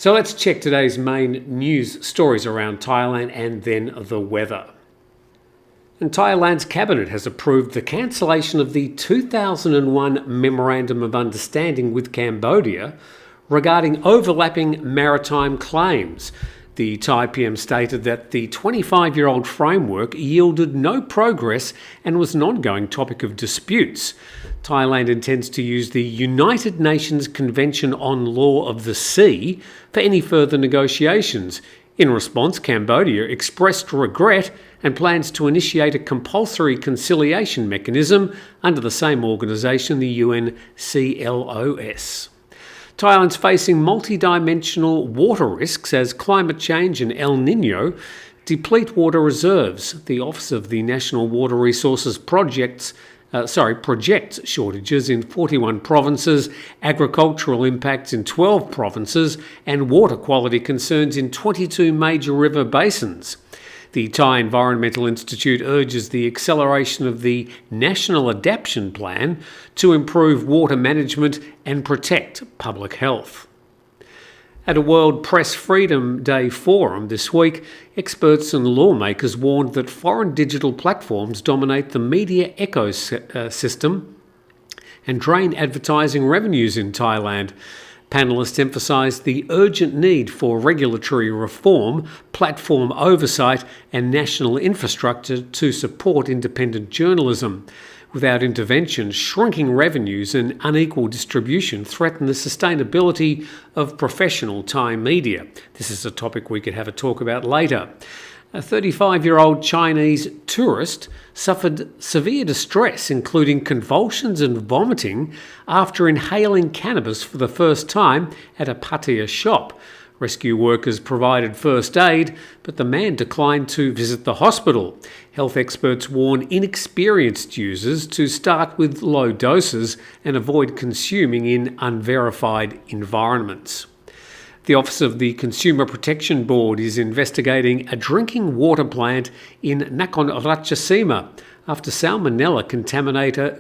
So let's check today's main news stories around Thailand and then the weather. And Thailand's cabinet has approved the cancellation of the 2001 Memorandum of Understanding with Cambodia regarding overlapping maritime claims. The Thai PM stated that the 25-year-old framework yielded no progress and was an ongoing topic of disputes. Thailand intends to use the United Nations Convention on Law of the Sea for any further negotiations. In response, Cambodia expressed regret and plans to initiate a compulsory conciliation mechanism under the same organisation, the UNCLOS. Thailand's facing multi-dimensional water risks as climate change and El Niño deplete water reserves. The Office of the National Water Resources projects shortages in 41 provinces, agricultural impacts in 12 provinces, and water quality concerns in 22 major river basins. The Thai Environmental Institute urges the acceleration of the National Adaptation Plan to improve water management and protect public health. At a World Press Freedom Day forum this week, experts and lawmakers warned that foreign digital platforms dominate the media ecosystem and drain advertising revenues in Thailand. Panellists emphasised the urgent need for regulatory reform, platform oversight and national infrastructure to support independent journalism. Without intervention, shrinking revenues and unequal distribution threaten the sustainability of professional Thai media. This is a topic we could have a talk about later. A 35-year-old Chinese tourist suffered severe distress, including convulsions and vomiting, after inhaling cannabis for the first time at a Pattaya shop. Rescue workers provided first aid, but the man declined to visit the hospital. Health experts warn inexperienced users to start with low doses and avoid consuming in unverified environments. The Office of the Consumer Protection Board is investigating a drinking water plant in Nakhon Ratchasima after salmonella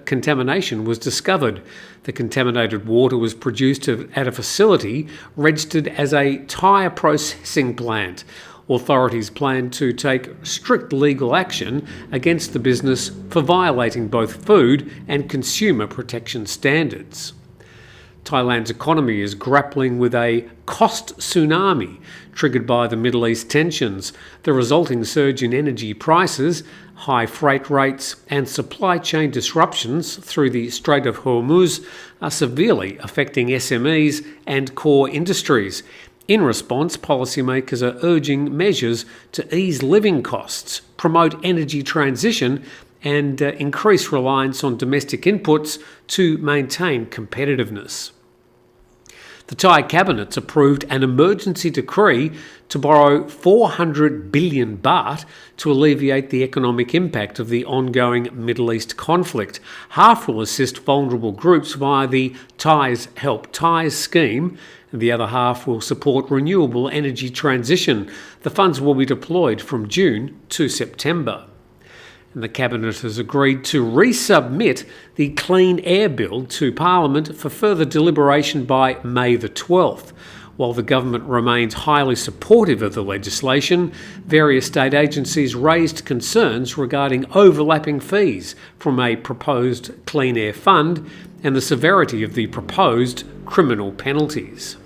contamination was discovered. The contaminated water was produced at a facility registered as a tyre processing plant. Authorities plan to take strict legal action against the business for violating both food and consumer protection standards. Thailand's economy is grappling with a cost tsunami triggered by the Middle East tensions. The resulting surge in energy prices, high freight rates and supply chain disruptions through the Strait of Hormuz are severely affecting SMEs and core industries. In response, policymakers are urging measures to ease living costs, promote energy transition and increase reliance on domestic inputs to maintain competitiveness. The Thai Cabinet's approved an emergency decree to borrow 400 billion baht to alleviate the economic impact of the ongoing Middle East conflict. Half will assist vulnerable groups via the Thais Help Thais scheme, and the other half will support renewable energy transition. The funds will be deployed from June to September. And the Cabinet has agreed to resubmit the Clean Air Bill to Parliament for further deliberation by May the 12th. While the government remains highly supportive of the legislation, various state agencies raised concerns regarding overlapping fees from a proposed Clean Air Fund and the severity of the proposed criminal penalties.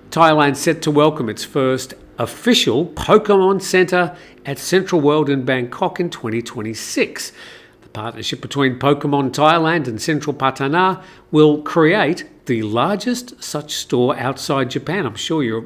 Thailand set to welcome its first official Pokemon Centre at Central World in Bangkok in 2026. The partnership between Pokemon Thailand and Central Patana will create the largest such store outside Japan. I'm sure you're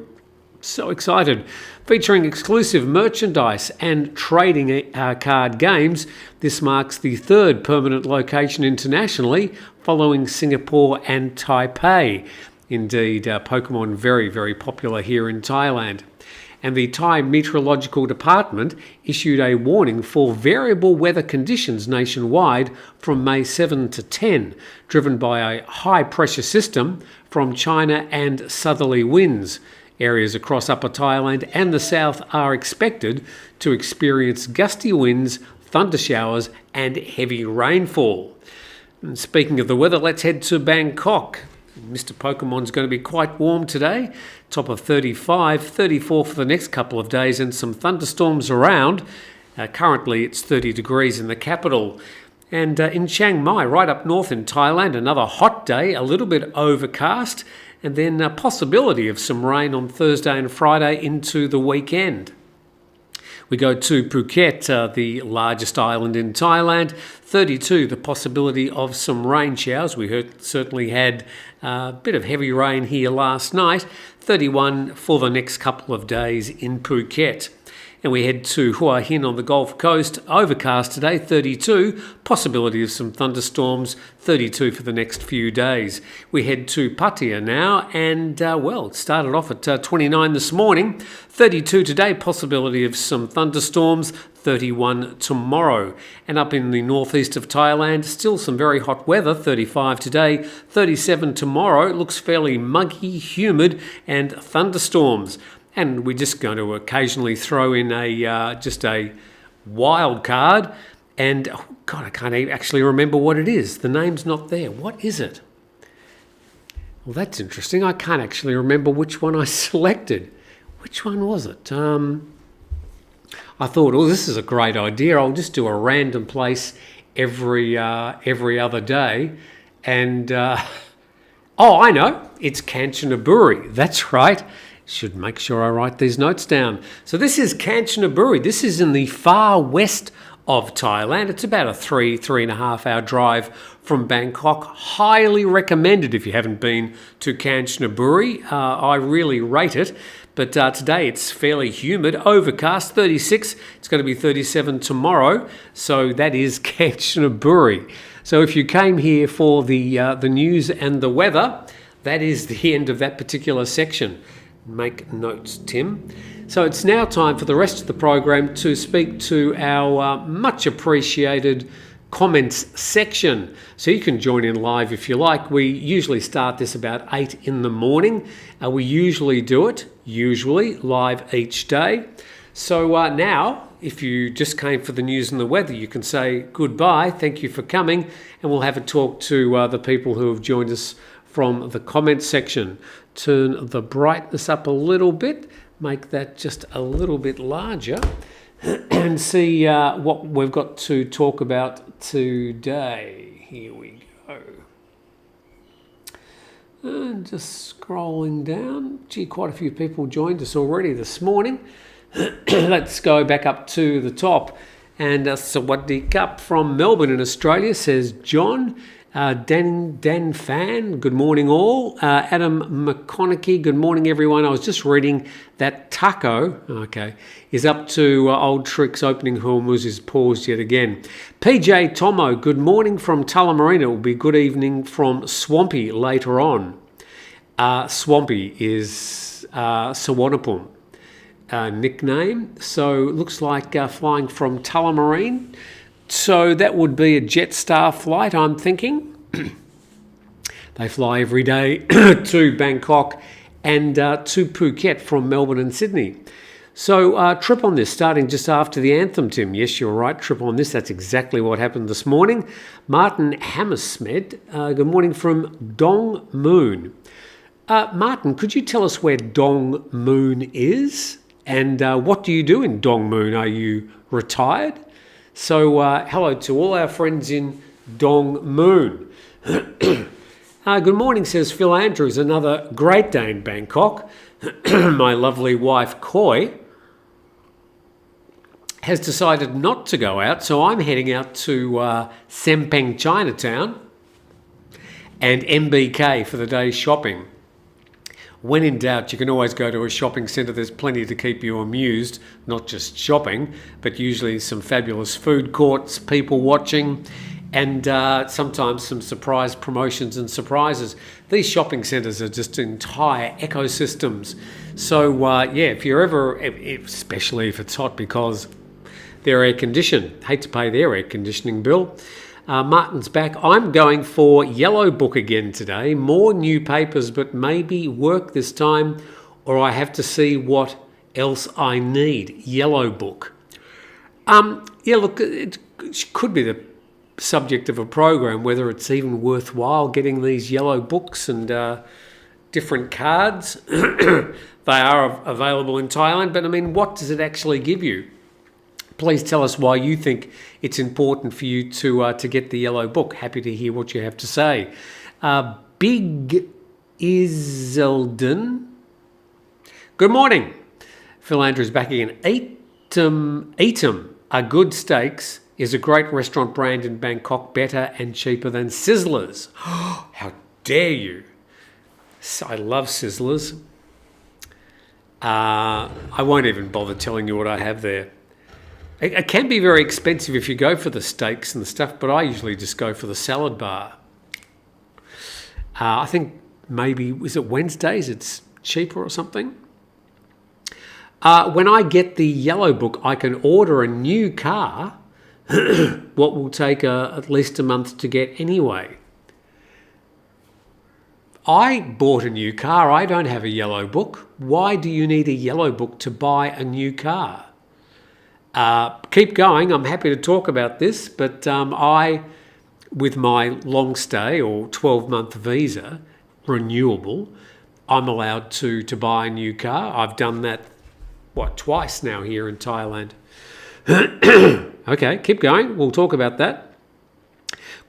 so excited. Featuring exclusive merchandise and trading card games, this marks the third permanent location internationally following Singapore and Taipei. Indeed, Pokemon very, very popular here in Thailand. And the Thai Meteorological Department issued a warning for variable weather conditions nationwide from May 7 to 10, driven by a high-pressure system from China and southerly winds. Areas across Upper Thailand and the south are expected to experience gusty winds, thunder showers and heavy rainfall. And speaking of the weather, let's head to Bangkok. Mr. Pokemon's going to be quite warm today, top of 35, 34 for the next couple of days, and some thunderstorms around. Currently it's 30 degrees in the capital. And in Chiang Mai, right up north in Thailand, another hot day, a little bit overcast, and then a possibility of some rain on Thursday and Friday into the weekend. We go to Phuket, the largest island in Thailand. 32, the possibility of some rain showers. We certainly had a bit of heavy rain here last night. 31 for the next couple of days in Phuket. And we head to Hua Hin on the Gulf Coast. Overcast today, 32. Possibility of some thunderstorms, 32 for the next few days. We head to Pattaya now, and it started off at 29 this morning. 32 today, possibility of some thunderstorms, 31 tomorrow. And up in the northeast of Thailand, still some very hot weather, 35 today, 37 tomorrow. It looks fairly muggy, humid, and thunderstorms. And we're just going to occasionally throw in just a wild card. And, I can't actually remember what it is. The name's not there. What is it? Well, that's interesting. I can't actually remember which one I selected. Which one was it? I thought, this is a great idea. I'll just do a random place every other day. And, I know. It's Kanchanaburi. That's right. Should make sure I write these notes down. So this is Kanchanaburi. This is in the far west of Thailand. It's about a 3.5 hour drive from Bangkok. Highly recommended if you haven't been to Kanchanaburi. I really rate it. But today it's fairly humid, overcast, 36. It's going to be 37 tomorrow. So that is Kanchanaburi. So if you came here for the news and the weather, that is the end of that particular section. Make notes, Tim. So it's now time for the rest of the program to speak to our much appreciated comments section. So you can join in live if you like. We usually start this about 8 in the morning. We usually do it, live each day. So now, if you just came for the news and the weather, you can say goodbye, thank you for coming, and we'll have a talk to the people who have joined us from the comments section. Turn the brightness up a little bit, make that just a little bit larger, and see what we've got to talk about today. Here we go. And just scrolling down. Quite a few people joined us already this morning. Let's go back up to the top. And Sawadee Cup from Melbourne in Australia, says John. Dan Fan, good morning all. Adam McConaughey, good morning everyone. I was just reading that Taco, is up to old tricks. Opening Hormuz is paused yet again. PJ Tomo, good morning from Tullamarina. It will be good evening from Swampy later on. Swampy is Sawanapum nickname. So looks like flying from Tullamarine. So that would be a Jetstar flight, I'm thinking. They fly every day to Bangkok and to Phuket from Melbourne and Sydney. So trip on this, starting just after the anthem, Tim. Yes, you're right, trip on this. That's exactly what happened this morning. Martin Hammersmed, good morning from Dong Moon. Martin, could you tell us where Dong Moon is? And what do you do in Dong Moon? Are you retired? So hello to all our friends in Dong Moon. Good morning, says Phil Andrews. Another great day in Bangkok. My lovely wife, Koi, has decided not to go out, so I'm heading out to Sempeng Chinatown and MBK for the day's shopping. When in doubt, you can always go to a shopping centre. There's plenty to keep you amused, not just shopping, but usually some fabulous food courts, people watching, and sometimes some surprise promotions and surprises. These shopping centres are just entire ecosystems. So, if you're ever, especially if it's hot because they're air-conditioned, hate to pay their air conditioning bill. Martin's back. I'm going for Yellow Book again today. More new papers, but maybe work this time, or I have to see what else I need. Yellow Book. Look, it could be the subject of a program, whether it's even worthwhile getting these yellow books and different cards. They are available in Thailand, but I mean, what does it actually give you? Please tell us why you think it's important for you to get the yellow book. Happy to hear what you have to say. Big Iselden. Good morning. Phil Andrews back again. Eatem are good steaks is a great restaurant brand in Bangkok, better and cheaper than Sizzlers. How dare you? I love Sizzlers. I won't even bother telling you what I have there. It can be very expensive if you go for the steaks and the stuff, but I usually just go for the salad bar. I think maybe, is it Wednesdays? It's cheaper or something. When I get the yellow book, I can order a new car, what will take at least a month to get anyway. I bought a new car. I don't have a yellow book. Why do you need a yellow book to buy a new car? Keep going. I'm happy to talk about this, but I, with my long stay or 12-month visa, renewable, I'm allowed to buy a new car. I've done that, twice now here in Thailand. Okay, keep going. We'll talk about that.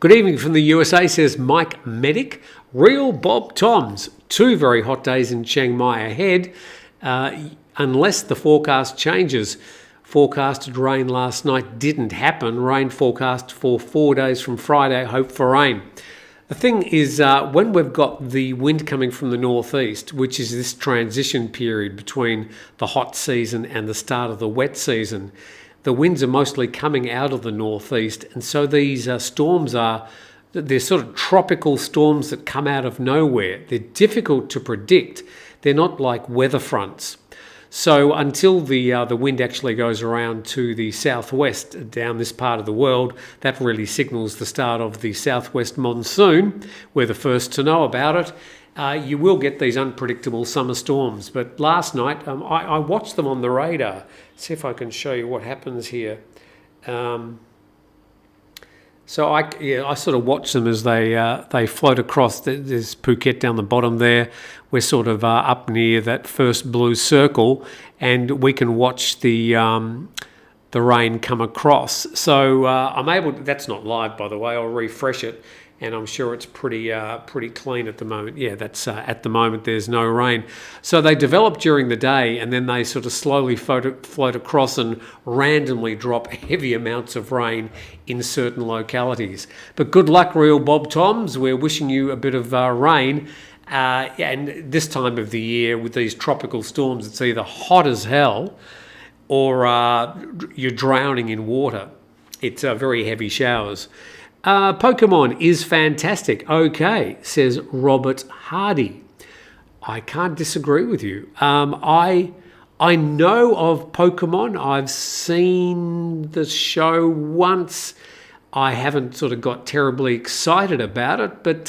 Good evening from the USA, says Mike Medic. Real Bob Toms. 2 very hot days in Chiang Mai ahead, unless the forecast changes. Forecasted rain last night didn't happen. Rain forecast for 4 days from Friday. Hope for rain. The thing is, when we've got the wind coming from the northeast, which is this transition period between the hot season and the start of the wet season, the winds are mostly coming out of the northeast, and so these storms they're sort of tropical storms that come out of nowhere. They're difficult to predict. They're not like weather fronts. So until the wind actually goes around to the southwest down this part of the world, that really signals the start of the southwest monsoon. We're the first to know about it. You will get these unpredictable summer storms. But last night, I watched them on the radar. See if I can show you what happens here. So I sort of watch them as they float across. There's Phuket down the bottom there. We're sort of up near that first blue circle, and we can watch the rain come across. So I'm able to, that's not live, by the way. I'll refresh it, and I'm sure it's pretty clean at the moment. Yeah, that's at the moment there's no rain. So they develop during the day, and then they sort of slowly float across and randomly drop heavy amounts of rain in certain localities. But good luck, Real Bob Toms. We're wishing you a bit of rain. And this time of the year with these tropical storms, it's either hot as hell or you're drowning in water. It's very heavy showers. Pokemon is fantastic. Okay, says Robert Hardy. I can't disagree with you. I know of Pokemon. I've seen the show once. I haven't sort of got terribly excited about it, but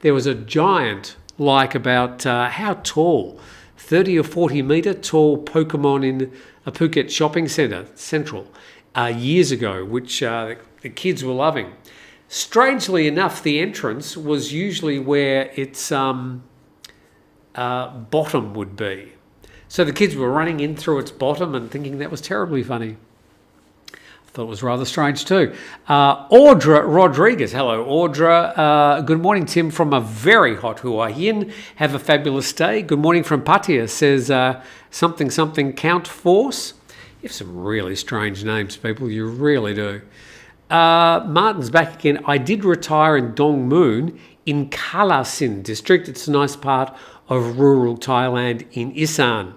there was a giant, like about how tall? 30 or 40 metre tall Pokemon in a Phuket shopping central years ago, which the kids were loving. Strangely enough, the entrance was usually where its bottom would be. So the kids were running in through its bottom and thinking that was terribly funny. I thought it was rather strange too. Audra Rodriguez. Hello, Audra. Good morning, Tim, from a very hot Hua Hin. Have a fabulous day. Good morning from Pattaya, says something Count Force. You have some really strange names, people. You really do. Martin's back again. I did retire in Dong Moon in Kalasin district. It's a nice part of rural Thailand in Isan.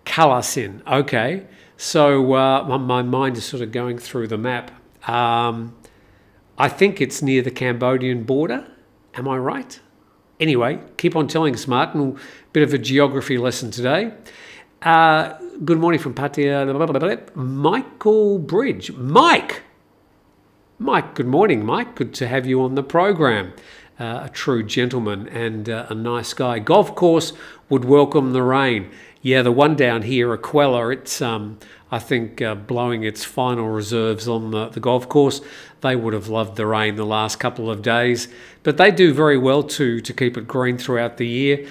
Kalasin. Okay. So my mind is sort of going through the map. I think it's near the Cambodian border. Am I right? Anyway, keep on telling us, Martin. Bit of a geography lesson today. Good morning from Pattaya. Michael Bridge. Mike, good morning, Mike. Good to have you on the program. A true gentleman and a nice guy. Golf course would welcome the rain. Yeah, the one down here, Aquella, it's I think blowing its final reserves on the golf course. They would have loved the rain the last couple of days, but they do very well to keep it green throughout the year.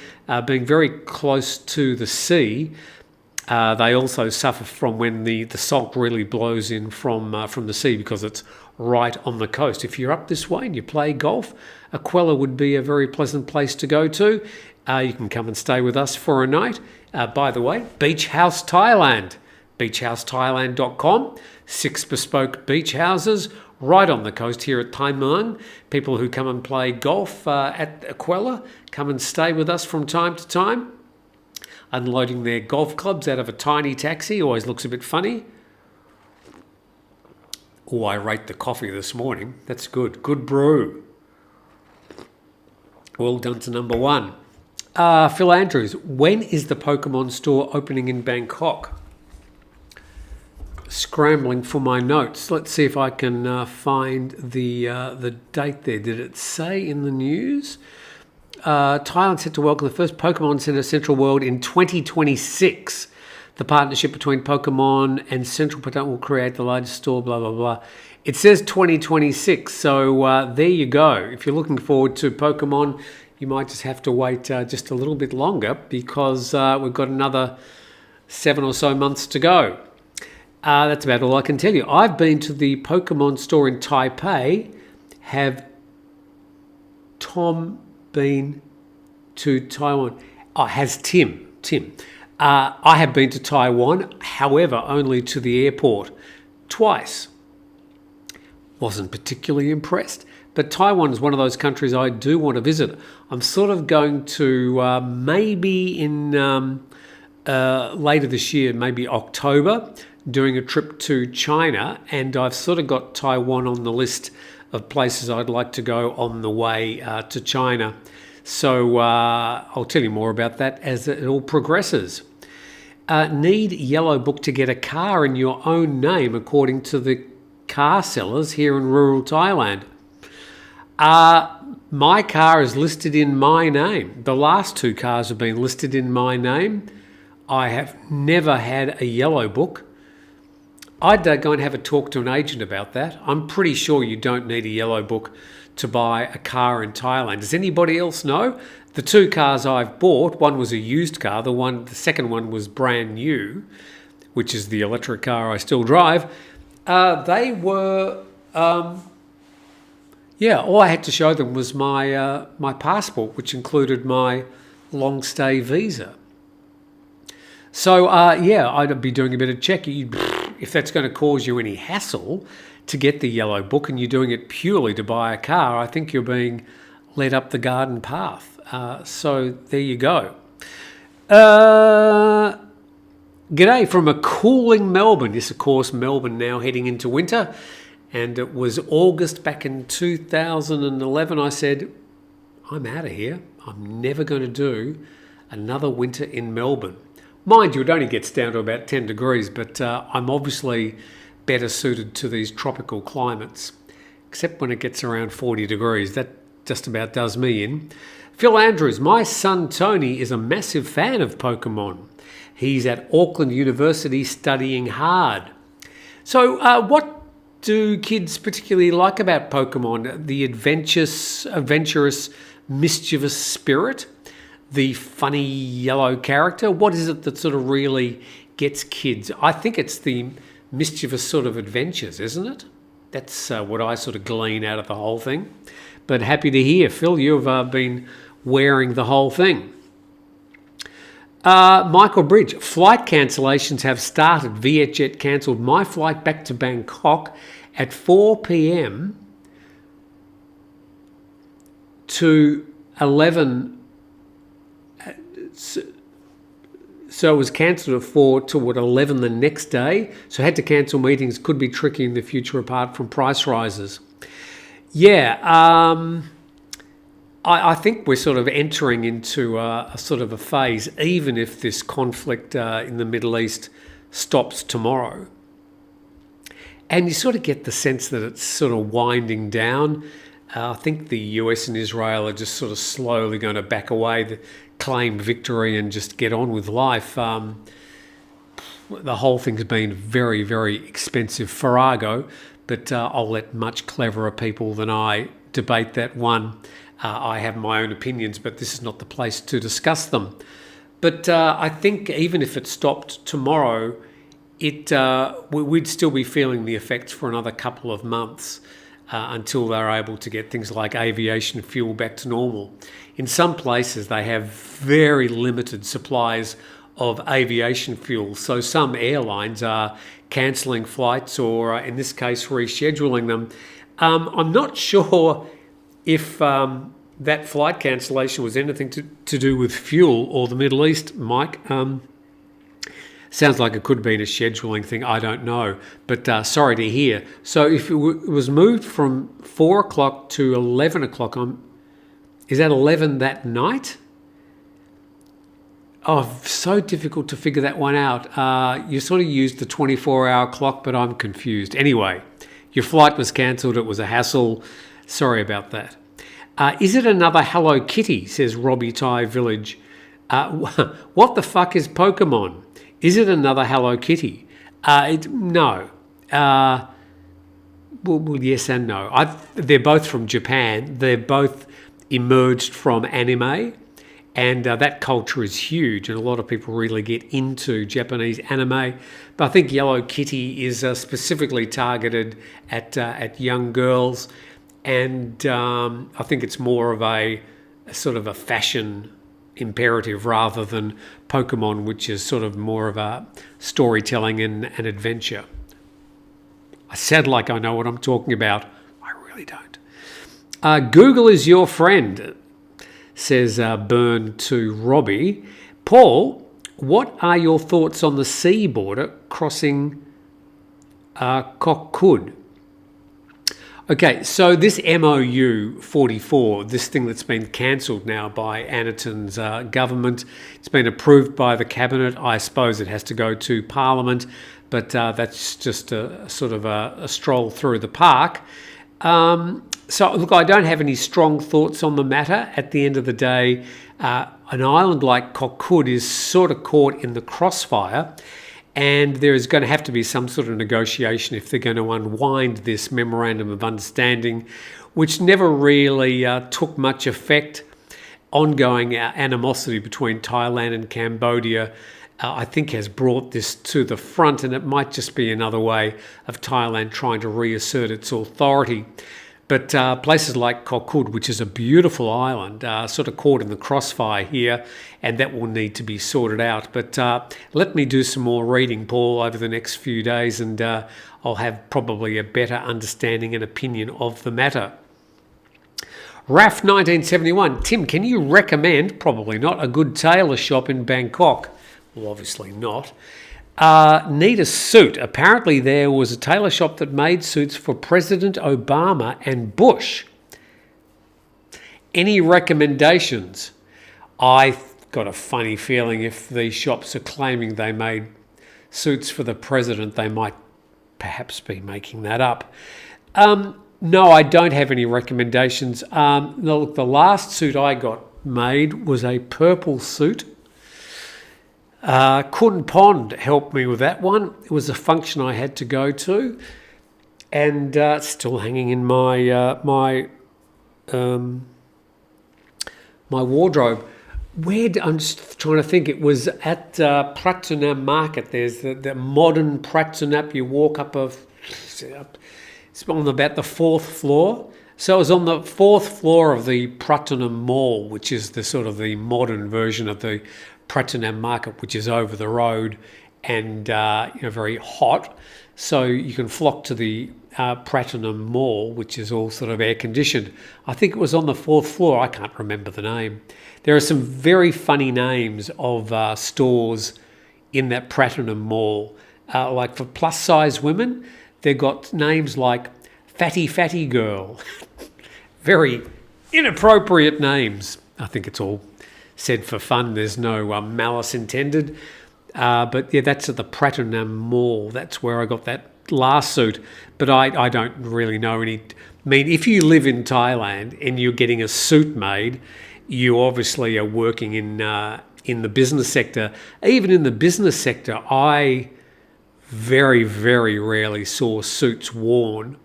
Being very close to the sea, they also suffer from when the salt really blows in from the sea because it's right on the coast. If you're up this way and you play golf, Aquella would be a very pleasant place to go to. You can come and stay with us for a night. By the way, Beach House Thailand, beachhousethailand.com, 6 bespoke beach houses right on the coast here at Thai Muang. People who come and play golf at Aquella come and stay with us from time to time, unloading their golf clubs out of a tiny taxi. Always looks a bit funny. Oh, I rate the coffee this morning. That's good. Good brew. Well done to number 1. Phil Andrews, when is the Pokemon store opening in Bangkok? Scrambling for my notes. Let's see if I can find the date there. Did it say in the news? Thailand set to welcome the first Pokemon Center Central World in 2026. The partnership between Pokemon and Central Pokemon will create the largest store, blah, blah, blah. It says 2026, so there you go. If you're looking forward to Pokemon, you might just have to wait just a little bit longer because we've got another 7 or so months to go. That's about all I can tell you. I've been to the Pokemon store in Taipei. Have Tom been to Taiwan? Oh, has Tim. I have been to Taiwan, however, only to the airport twice. Wasn't particularly impressed, but Taiwan is one of those countries I do want to visit. I'm sort of going to maybe in later this year, maybe October, doing a trip to China, and I've sort of got Taiwan on the list of places I'd like to go on the way to China. So I'll tell you more about that as it all progresses. Need yellow book to get a car in your own name, according to the car sellers here in rural Thailand. My car is listed in my name. The last 2 cars have been listed in my name. I have never had a yellow book. I'd go and have a talk to an agent about that. I'm pretty sure you don't need a yellow book to buy a car in Thailand. Does anybody else know? The 2 cars I've bought, one was a used car, the second one was brand new, which is the electric car I still drive. They were, all I had to show them was my passport, which included my long stay visa. So, I'd be doing a bit of checking. If that's going to cause you any hassle to get the yellow book and you're doing it purely to buy a car, I think you're being led up the garden path. So there you go. G'day from a cooling Melbourne. Yes, of course, Melbourne now heading into winter. And it was August back in 2011. I said, I'm out of here. I'm never going to do another winter in Melbourne. Mind you, it only gets down to about 10 degrees, but I'm obviously better suited to these tropical climates, except when it gets around 40 degrees. That just about does me in. Phil Andrews, my son Tony is a massive fan of Pokemon. He's at Auckland University studying hard. So what do kids particularly like about Pokemon? The adventurous, mischievous spirit? The funny yellow character? What is it that sort of really gets kids? I think it's the mischievous sort of adventures, isn't it? That's what I sort of glean out of the whole thing. But happy to hear, Phil, you've been wearing the whole thing. Michael Bridge, flight cancellations have started. Vietjet cancelled my flight back to Bangkok at 4 p.m. to 11. So it was cancelled at 4 to 11 the next day. So had to cancel meetings. Could be tricky in the future apart from price rises. Yeah, I think we're sort of entering into a sort of a phase, even if this conflict in the Middle East stops tomorrow. And you sort of get the sense that it's sort of winding down. I think the US and Israel are just sort of slowly going to back away. claim victory and just get on with life. The whole thing's been very, very expensive farrago, but I'll let much cleverer people than I debate that one. I have my own opinions, but this is not the place to discuss them. But I think even if it stopped tomorrow, we'd still be feeling the effects for another couple of months until they're able to get things like aviation fuel back to normal. In some places, they have very limited supplies of aviation fuel. So some airlines are cancelling flights or, in this case, rescheduling them. I'm not sure if that flight cancellation was anything to do with fuel or the Middle East, Mike. Sounds like it could have been a scheduling thing. I don't know. But sorry to hear. So if it was moved from 4 o'clock to 11 o'clock, is that 11 that night? Oh, so difficult to figure that one out. You sort of used the 24-hour clock, but I'm confused. Anyway, your flight was cancelled. It was a hassle. Sorry about that. Is it another Hello Kitty, says Robbie Thai Village. What the fuck is Pokemon? Is it another Hello Kitty? No. Well, yes and no. They're both from Japan. They're both emerged from anime. And that culture is huge, and a lot of people really get into Japanese anime. But I think Hello Kitty is specifically targeted at young girls, and I think it's more of a sort of a fashion imperative rather than Pokemon, which is sort of more of a storytelling and adventure. I sound like I know what I'm talking about. I really don't. Google is your friend, says Byrne to Robbie. Paul, what are your thoughts on the sea border crossing Kokkud? Okay, so this MOU 44, this thing that's been cancelled now by Anaton's government, it's been approved by the cabinet. I suppose it has to go to Parliament, but that's just a sort of a stroll through the park. So, look, I don't have any strong thoughts on the matter. At the end of the day, an island like Kokkud is sort of caught in the crossfire, and there is going to have to be some sort of negotiation if they're going to unwind this memorandum of understanding, which never really took much effect. Ongoing animosity between Thailand and Cambodia, I think, has brought this to the front, and it might just be another way of Thailand trying to reassert its authority. But places like Kokkud, which is a beautiful island, sort of caught in the crossfire here, and that will need to be sorted out. But let me do some more reading, Paul, over the next few days, and I'll have probably a better understanding and opinion of the matter. RAF 1971, Tim, can you recommend, probably not, a good tailor shop in Bangkok? Well, obviously not. Need a suit. Apparently there was a tailor shop that made suits for President Obama and Bush. Any recommendations? I've got a funny feeling if these shops are claiming they made suits for the president, they might perhaps be making that up. No, I don't have any recommendations. Look, the last suit I got made was a purple suit. Khun Pond helped me with that one. It was a function I had to go to, and it's still hanging in my my wardrobe. I'm just trying to think. It was at Pratunam Market. There's the modern Pratunam. You walk up it's on about the 4th floor. So it was on the 4th floor of the Pratunam Mall, which is the sort of the modern version of the Pratunam Market, which is over the road and very hot. So you can flock to the Pratunam Mall, which is all sort of air conditioned. I think it was on the 4th floor. I can't remember the name. There are some very funny names of stores in that Pratunam Mall. Like for plus size women, they've got names like Fatty Girl. Very inappropriate names. I think it's all said for fun. There's no malice intended. But yeah, that's at the Pratunam Mall. That's where I got that last suit. But I don't really know any. I mean, if you live in Thailand and you're getting a suit made, you obviously are working in the business sector. Even in the business sector, I very, very rarely saw suits worn.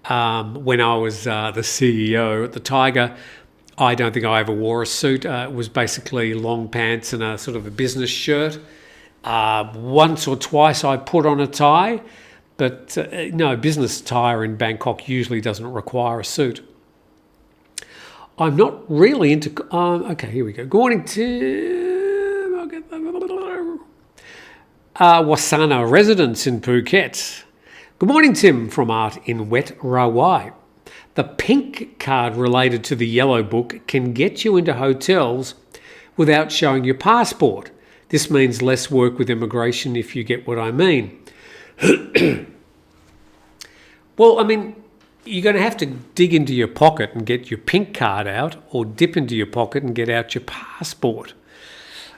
When I was the CEO at The Thaiger, I don't think I ever wore a suit. It was basically long pants and a sort of a business shirt. Once or twice I put on a tie, but no, business attire in Bangkok usually doesn't require a suit. I'm not really into... okay, here we go. Good morning, Tim. I'll get Wasana residence in Phuket. Good morning, Tim, from Art in Wet Rawai. The pink card related to the yellow book can get you into hotels without showing your passport. This means less work with immigration, if you get what I mean. Well, I mean, you're going to have to dig into your pocket and get your pink card out, or dip into your pocket and get out your passport.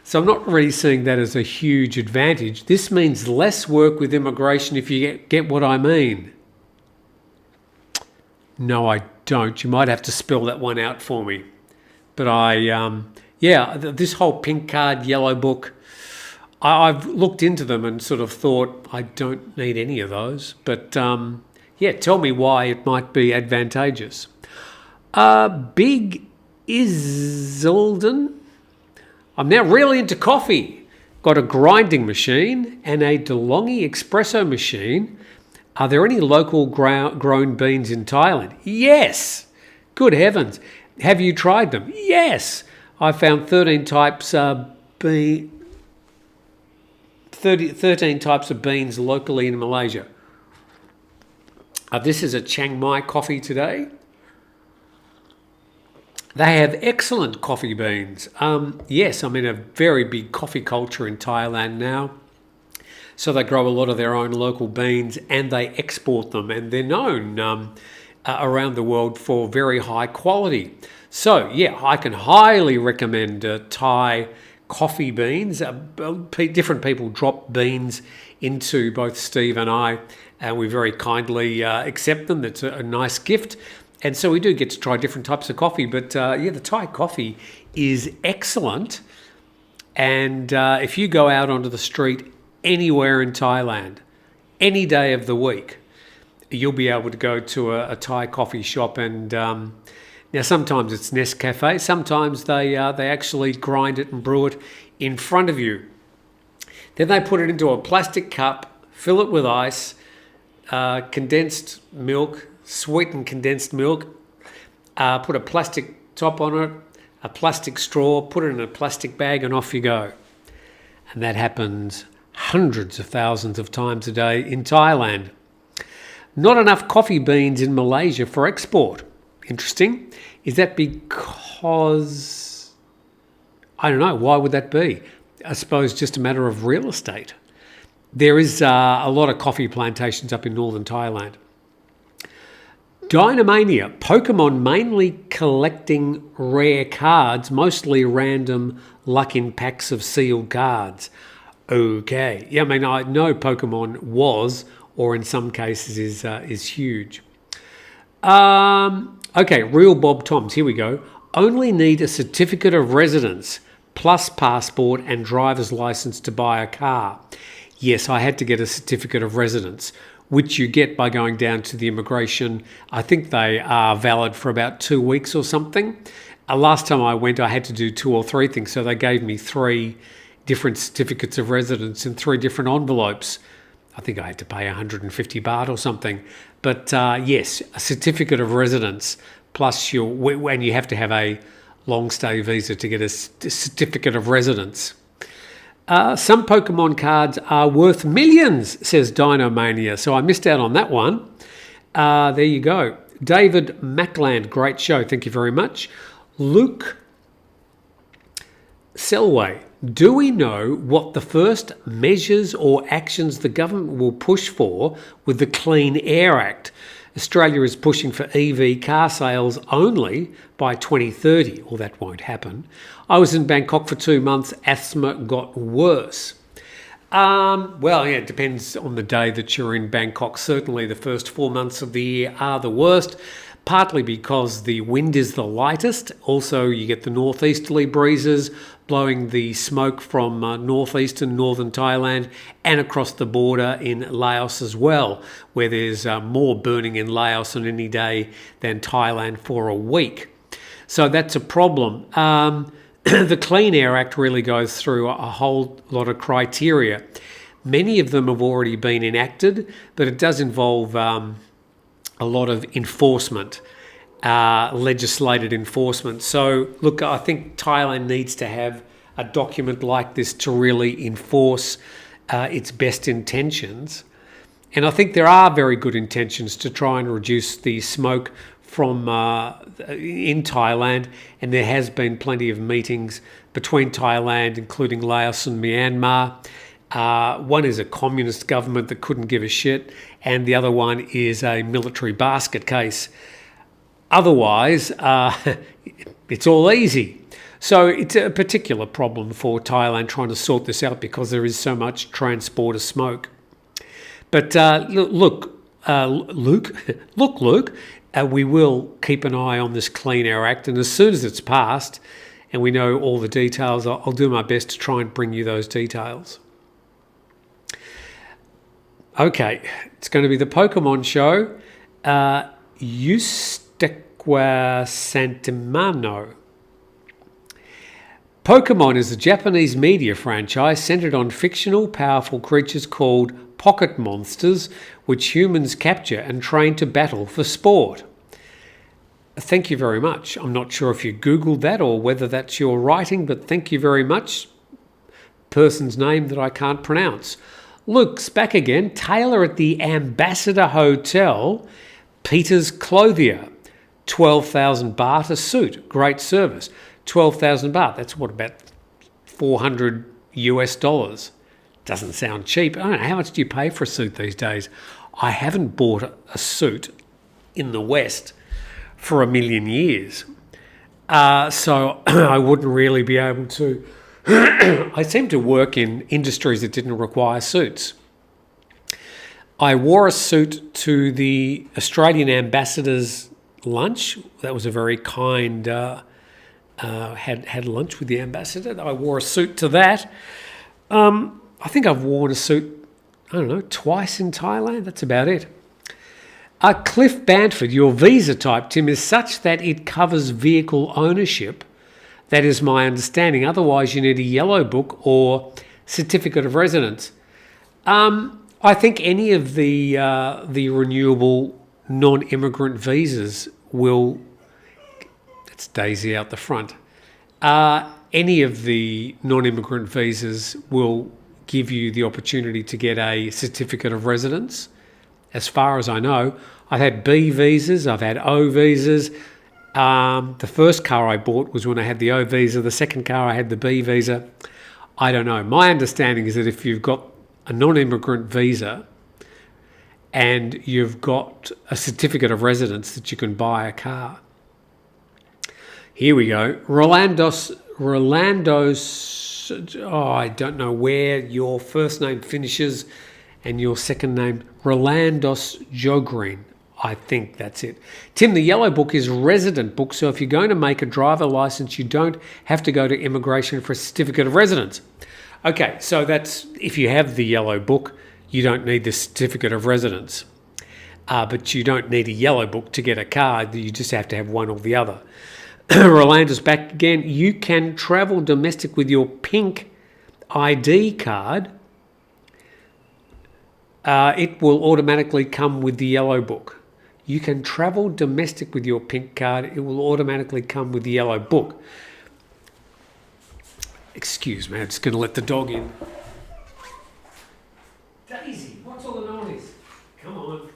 So I'm not really seeing that as a huge advantage. This means less work with immigration, if you get what I mean. No, I don't. You might have to spell that one out for me. But this whole pink card, yellow book, I've looked into them and sort of thought I don't need any of those. But tell me why it might be advantageous. Big Iselden. I'm now really into coffee. Got a grinding machine and a DeLonghi espresso machine. Are there any local grown beans in Thailand? Yes. Good heavens. Have you tried them? Yes. I found 13 types of beans locally in Malaysia. This is a Chiang Mai coffee today. They have excellent coffee beans. Yes, I'm in a very big coffee culture in Thailand now. So they grow a lot of their own local beans and they export them, and they're known around the world for very high quality. So yeah, I can highly recommend Thai coffee beans. Different people drop beans into both Steve and I, and we very kindly accept them. It's a nice gift. And so we do get to try different types of coffee. But the Thai coffee is excellent. And if you go out onto the street anywhere in Thailand, any day of the week, you'll be able to go to a Thai coffee shop. And now sometimes it's Nescafe. Sometimes they actually grind it and brew it in front of you. Then they put it into a plastic cup, fill it with ice, condensed milk, sweetened condensed milk, put a plastic top on it, a plastic straw, put it in a plastic bag, and off you go. And that happens hundreds of thousands of times a day in Thailand. Not enough coffee beans in Malaysia for export. Interesting. Is that because... I don't know. Why would that be? I suppose just a matter of real estate. There is a lot of coffee plantations up in northern Thailand. Dynamania, Pokemon mainly collecting rare cards, mostly random luck in packs of sealed cards. Okay. Yeah, I mean, I know Pokemon was, or in some cases is huge. Okay, Real Bob Toms, here we go. Only need a certificate of residence plus passport and driver's license to buy a car. Yes, I had to get a certificate of residence, which you get by going down to the immigration. I think they are valid for about 2 weeks or something. Last time I went, I had to do 2 or 3 things. So they gave me 3 different certificates of residence in 3 different envelopes. I think I had to pay 150 baht or something. But yes, a certificate of residence plus and you have to have a long stay visa to get a certificate of residence. Some Pokemon cards are worth millions, says Dinomania. So I missed out on that one. There you go. David Mackland, great show. Thank you very much. Luke Selway, do we know what the first measures or actions the government will push for with the Clean Air Act? Australia is pushing for EV car sales only by 2030. Well, that won't happen. I was in Bangkok for 2 months. Asthma got worse. It depends on the day that you're in Bangkok. Certainly the first 4 months of the year are the worst. partly because the wind is the lightest. Also, you get the northeasterly breezes blowing the smoke from northeastern northern Thailand and across the border in Laos as well, where there's more burning in Laos on any day than Thailand for a week. So that's a problem. The Clean Air Act really goes through a whole lot of criteria. Many of them have already been enacted, but it does involve a lot of enforcement, legislated enforcement. So, look, I think Thailand needs to have a document like this to really enforce its best intentions. And I think there are very good intentions to try and reduce the smoke from in Thailand, and there has been plenty of meetings between Thailand, including Laos and Myanmar. One is a communist government that couldn't give a shit, and the other one is a military basket case. Otherwise, it's all easy. So it's a particular problem for Thailand trying to sort this out because there is so much transport of smoke. But Luke, we will keep an eye on this Clean Air Act, and as soon as it's passed and we know all the details, I'll do my best to try and bring you those details. Okay, it's going to be the Pokemon show. Yustequa Santimano. Pokemon is a Japanese media franchise centered on fictional, powerful creatures called pocket monsters, which humans capture and train to battle for sport. Thank you very much. I'm not sure if you Googled that or whether that's your writing, but thank you very much. Person's name that I can't pronounce. Luke's back again. Taylor at the Ambassador Hotel, Peter's Clothier, 12,000 baht a suit. Great service. 12,000 baht. That's what, about $400 US. Doesn't sound cheap. I don't know, how much do you pay for a suit these days? I haven't bought a suit in the West for a million years. So I wouldn't really be able to. I seem to work in industries that didn't require suits. I wore a suit to the Australian ambassador's lunch. That was a very kind, had lunch with the ambassador. I wore a suit to that. I think I've worn a suit, I don't know, twice in Thailand. That's about it. Cliff Bamford, your visa type, Tim, is such that it covers vehicle ownership. That is my understanding. Otherwise, you need a yellow book or certificate of residence. I think any of the renewable non-immigrant visas will. That's Daisy out the front. Any of the non-immigrant visas will give you the opportunity to get a certificate of residence. As far as I know, I've had B visas, I've had O visas. The first car I bought was when I had the O visa. The second car I had the B visa. I don't know. My understanding is that if you've got a non-immigrant visa and you've got a certificate of residence, that you can buy a car. Here we go. Rolando's, I don't know where your first name finishes and your second name, Rolandos Jogreen. I think that's it. Tim, the yellow book is resident book, so if you're going to make a driver license, you don't have to go to immigration for a certificate of residence. Okay, so that's if you have the yellow book, you don't need the certificate of residence. But you don't need a yellow book to get a car. You just have to have one or the other. Rolando's back again. You can travel domestic with your pink ID card. It will automatically come with the yellow book. You can travel domestic with your pink card. It will automatically come with the yellow book. Excuse me, I'm just going to let the dog in. Daisy, what's all the noise? Come on.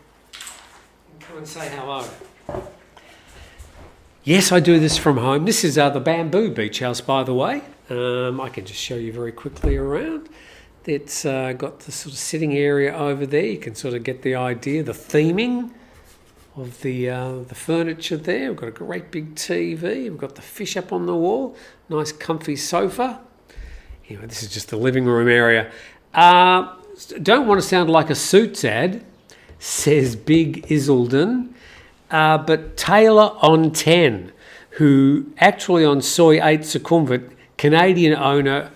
Come and say hello. Yes, I do this from home. This is the Bamboo Beach House, by the way. I can just show you very quickly around. It's got the sort of sitting area over there. You can sort of get the idea, the theming of the furniture there. We've got a great big TV. We've got the fish up on the wall. Nice comfy sofa. Anyway, this is just the living room area. Don't want to sound like a Suits ad, says Big Iselden. But Taylor on 10, who actually on Soy 8 Sukhumvit, Canadian owner,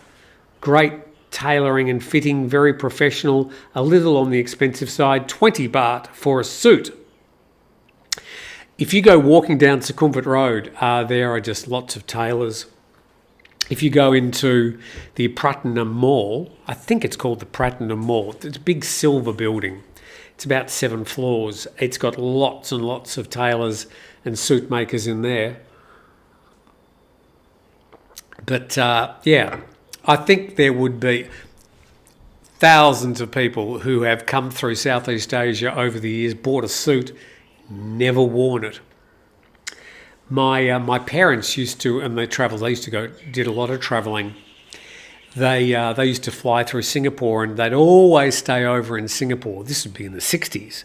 great tailoring and fitting, very professional, a little on the expensive side, 20 baht for a suit. If you go walking down Sukhumvit Road, there are just lots of tailors. If you go into the Pratinam Mall, I think it's called the Pratinam Mall, it's a big silver building. It's about 7 floors. It's got lots and lots of tailors and suit makers in there. But yeah, I think there would be thousands of people who have come through Southeast Asia over the years, bought a suit, never worn it. My parents used to, and they travelled. They used to go, did a lot of travelling. They used to fly through Singapore, and they'd always stay over in Singapore. This would be in the 60s.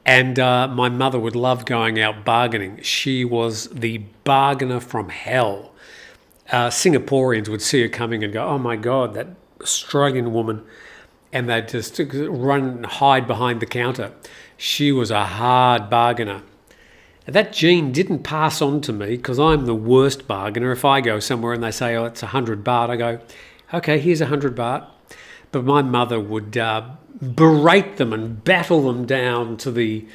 And my mother would love going out bargaining. She was the bargainer from hell. Singaporeans would see her coming and go, oh my God, that Australian woman. And they'd just run and hide behind the counter. She was a hard bargainer. That gene didn't pass on to me because I'm the worst bargainer. If I go somewhere and they say, oh, it's 100 baht, I go, okay, here's 100 baht. But my mother would berate them and battle them down to the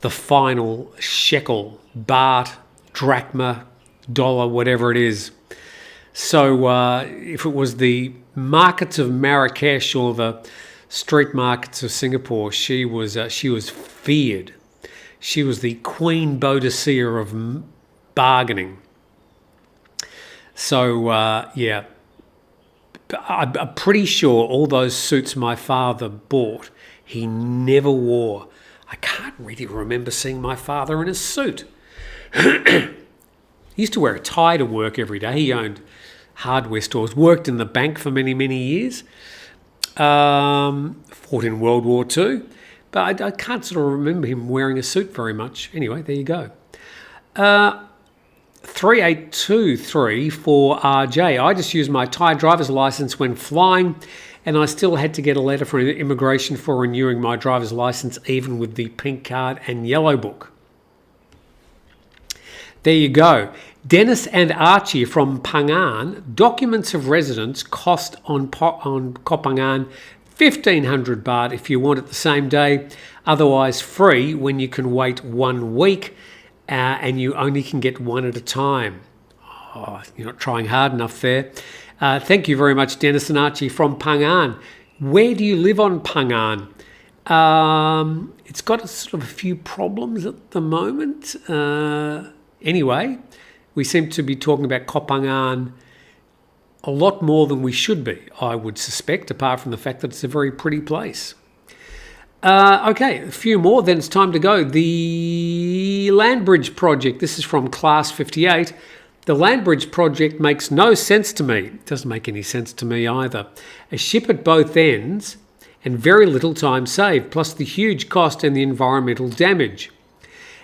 final shekel, baht, drachma, dollar, whatever it is. So if it was the markets of Marrakesh or the street markets of Singapore, she was feared. She was the Queen Boadicea of bargaining. So yeah, I'm pretty sure all those suits my father bought, he never wore. I can't really remember seeing my father in a suit. He used to wear a tie to work every day. He owned hardware stores, worked in the bank for many, many years, fought in World War II, but I can't sort of remember him wearing a suit very much. Anyway, there you go. 3823 for RJ. I just used my Thai driver's license when flying, and I still had to get a letter from immigration for renewing my driver's license, even with the pink card and yellow book. There you go. Dennis and Archie from Pangan. Documents of residence cost on Kopangan 1,500 baht if you want it the same day. Otherwise free when you can wait 1 week and you only can get one at a time. Oh, you're not trying hard enough there. Thank you very much, Dennis and Archie from Pangan. Where do you live on Pangan? It's got sort of a few problems at the moment. Anyway, we seem to be talking about Kopangan a lot more than we should be, I would suspect, apart from the fact that it's a very pretty place. Okay, a few more, then it's time to go. The land bridge project, this is from Class 58. The land bridge project makes no sense to me. It doesn't make any sense to me either. A ship at both ends and very little time saved, plus the huge cost and the environmental damage.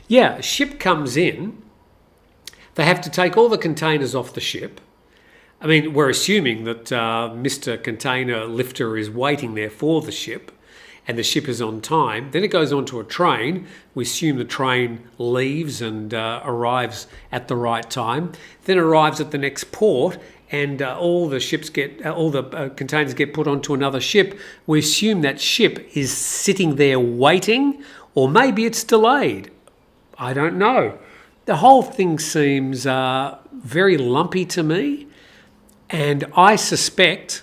Yeah, a ship comes in. They have to take all the containers off the ship. I mean, we're assuming that Mr. Container Lifter is waiting there for the ship and the ship is on time. Then it goes onto a train. We assume the train leaves and arrives at the right time. Then arrives at the next port and all the containers get put onto another ship. We assume that ship is sitting there waiting, or maybe it's delayed. I don't know. The whole thing seems very lumpy to me, and I suspect,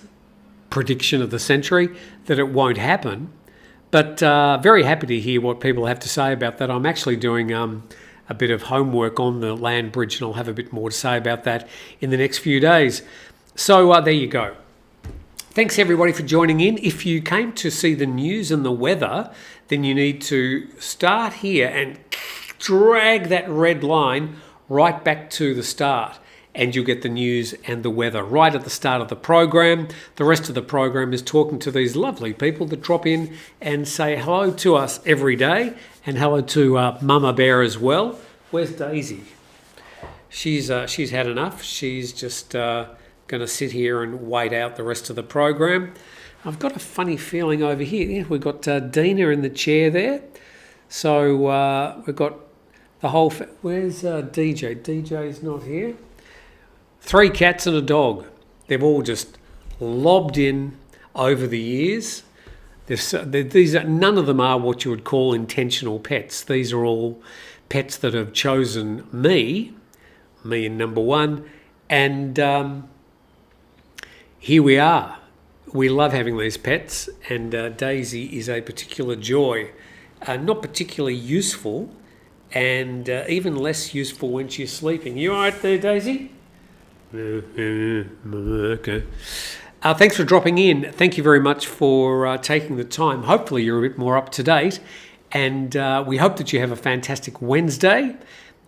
prediction of the century, that it won't happen. But very happy to hear what people have to say about that. I'm actually doing a bit of homework on the land bridge, and I'll have a bit more to say about that in the next few days. So there you go. Thanks everybody for joining in. If you came to see the news and the weather, then you need to start here and drag that red line right back to the start, and you'll get the news and the weather right at the start of the program. The rest of the program is talking to these lovely people that drop in and say hello to us every day, and hello to Mama Bear as well. Where's Daisy? She's had enough. She's just going to sit here and wait out the rest of the program. I've got a funny feeling over here. We've got Dina in the chair there. So we've got Where's DJ? DJ's not here. 3 cats and a dog. They've all just lobbed in over the years. None of them are what you would call intentional pets. These are all pets that have chosen me in number one, and here we are. We love having these pets, and Daisy is a particular joy. Not particularly useful, and even less useful when she's sleeping. You all right there, Daisy? Okay. Thanks for dropping in. Thank you very much for taking the time. Hopefully you're a bit more up to date, and we hope that you have a fantastic Wednesday.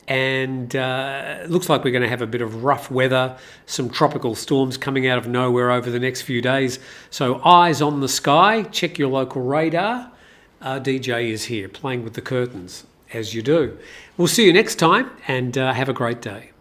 And it looks like we're going to have a bit of rough weather, some tropical storms coming out of nowhere over the next few days. So eyes on the sky, check your local radar. DJ is here playing with the curtains, as you do. We'll see you next time, and have a great day.